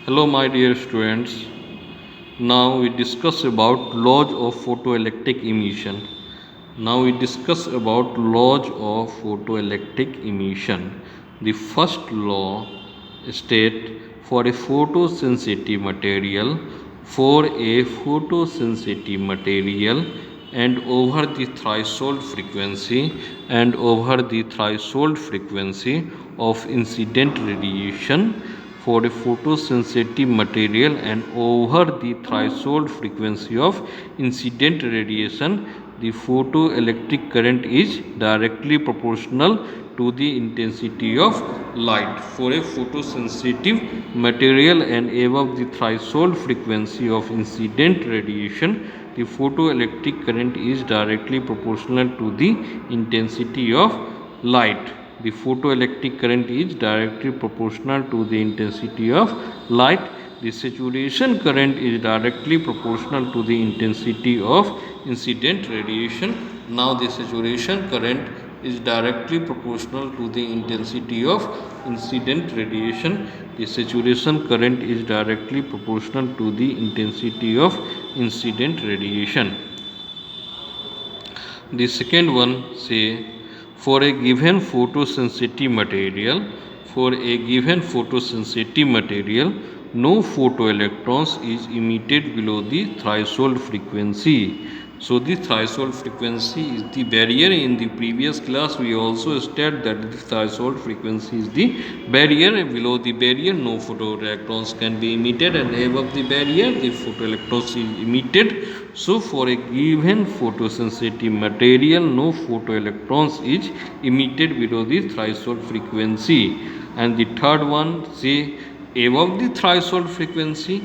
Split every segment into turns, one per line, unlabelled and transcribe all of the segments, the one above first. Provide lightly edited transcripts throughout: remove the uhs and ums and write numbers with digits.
Hello my dear students. Now we discuss about laws of photoelectric emission. Laws of photoelectric emission. The first law states for a photosensitive material and over the threshold frequency of incident radiation for a photosensitive material and over the threshold frequency of incident radiation, the photoelectric current is directly proportional to the intensity of light. For a photosensitive material and above the threshold frequency of incident radiation, the photoelectric current is directly proportional to the intensity of light. The photoelectric current is directly proportional to the intensity of light. The saturation current is directly proportional to the intensity of incident radiation. Now the saturation current is directly proportional to the intensity of incident radiation. The saturation current is directly proportional to the intensity of incident radiation. The second one say for a given photosensitive material, no photoelectrons is emitted below the threshold frequency. So the threshold frequency is the barrier. In the previous class we also stated that the threshold frequency is the barrier. Below the barrier no photoelectrons can be emitted, and above the barrier the photoelectrons is emitted. So for a given photosensitive material no photoelectrons is emitted below the threshold frequency. And the third one say above the threshold frequency,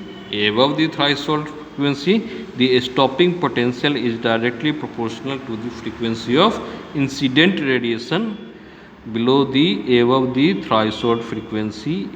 the stopping potential is directly proportional to the frequency of incident radiation. Above the threshold frequency,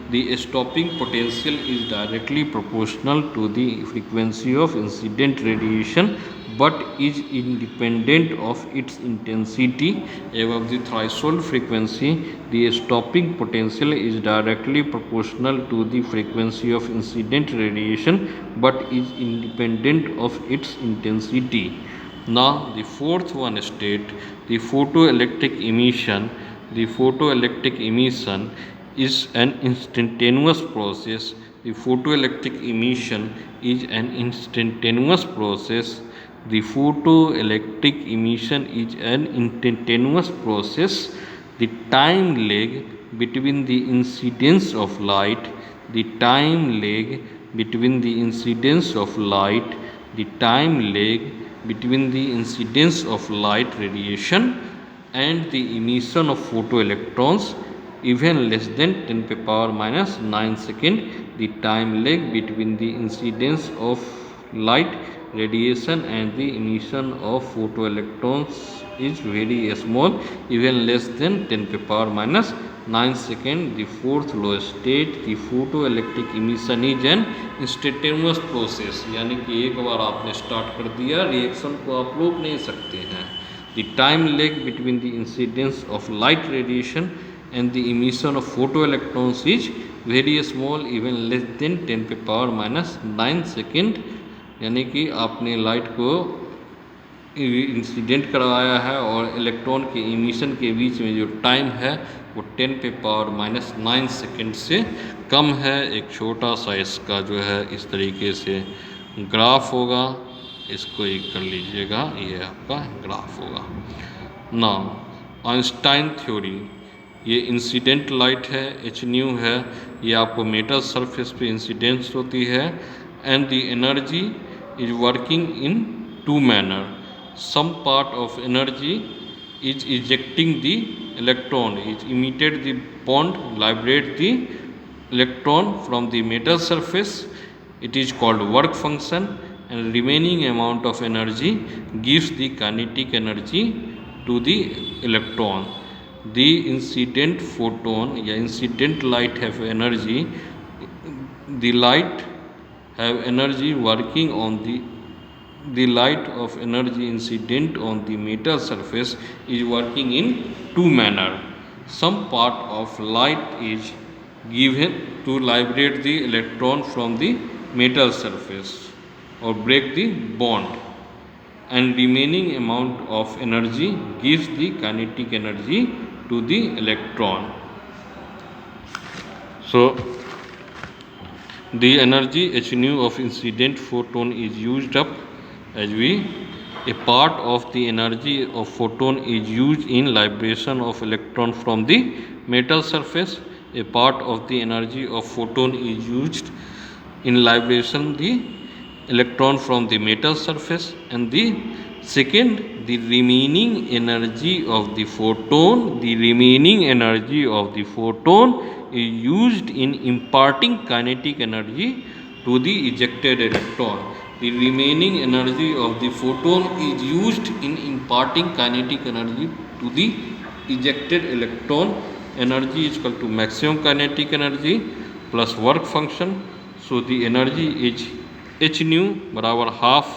the stopping potential is directly proportional to the frequency of incident radiation, but is independent of its intensity. Above the threshold frequency, the stopping potential is directly proportional to the frequency of incident radiation, but is independent of its intensity. Now the fourth one state the photoelectric emission. The photoelectric emission is an instantaneous process. The photoelectric emission is an instantaneous process. The photoelectric emission is an instantaneous process. The time lag between the incidence of light, the time lag between the incidence of light, the time lag between the incidence of light radiation and the emission of photoelectrons even less than 10 to the power minus 9 second. The time lag between the incidence of light radiation and the emission of photoelectrons is very small, even less than 10 to the power minus 9 second. The fourth law state the photoelectric emission is an instantaneous process, यानी कि एक बार आपने start कर दिया reaction को आप रोक नहीं सकते हैं. The time leg between the incidence of light radiation and the emission of photo electrons is very small, even less than 10 पे पावर माइनस 9 सेकेंड. यानी कि आपने लाइट को इंसिडेंट करवाया है और इलेक्ट्रॉन के इमिशन के बीच में जो टाइम है वो 10 पे पावर माइनस 9 सेकेंड से कम है. एक छोटा सा इसका जो है इस तरीके से ग्राफ होगा, इसको एक कर लीजिएगा, ये आपका ग्राफ होगा. नाउ आइंस्टाइन थ्योरी, ये इंसिडेंट लाइट है, एच न्यू है, ये आपको मेटल सरफेस पे इंसिडेंस होती है. And the energy is working in two manner. Some part of energy is ejecting the electron, is emitted the bond, liberate the electron from the metal surface. It is called work function, and remaining amount of energy gives the kinetic energy to the electron. The incident photon या incident light have energy. The light have energy working on the light of energy incident on the metal surface is working in two manner. Some part of light is given to liberate the electron from the metal surface or break the bond, and remaining amount of energy gives the kinetic energy to the electron. So the energy h nu of incident photon is used up as a part of the energy of photon is used in liberation of electron from the metal surface. A part of the energy of photon is used in liberation the electron from the metal surface, and the second, the remaining energy of the photon is used in imparting kinetic energy to the ejected electron. The remaining energy of the photon is used in imparting kinetic energy to the ejected electron. Energy is equal to maximum kinetic energy plus work function. So the energy is h nu बराबर half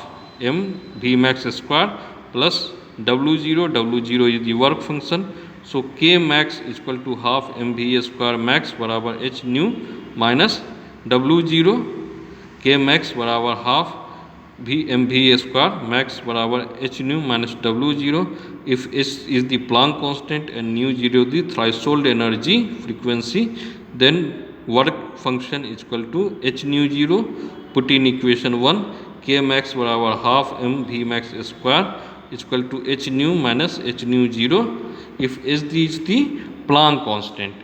m v max square plus w0 is the work function. So k max is equal to half m v square max बराबर h nu minus w0, k max बराबर half v m v square max बराबर h nu minus w0. If h is the Planck constant and nu 0 the threshold energy frequency, then work function is equal to h nu 0 put in equation 1, k max बराबर half m v max square is equal to h nu minus h nu 0. If h is the Planck constant,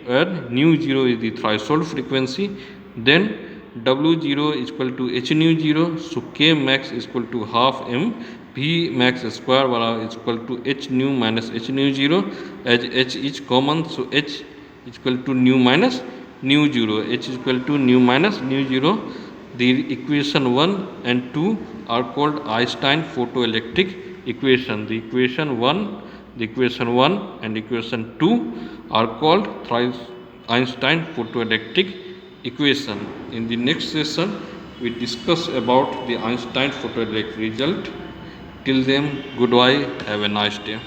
and nu 0 is the threshold frequency, then w0 is equal to h nu 0. So k max is equal to half m v max square is equal to h nu minus h nu 0, as h is common. So h is equal to nu minus nu 0. H is equal to nu minus nu 0. The equation 1 and 2 are called Einstein photoelectric equation. The equation 1 and equation 2 are called Einstein photoelectric equation. In the next session, we discuss about the Einstein photoelectric result. Till then, goodbye. Have a nice day.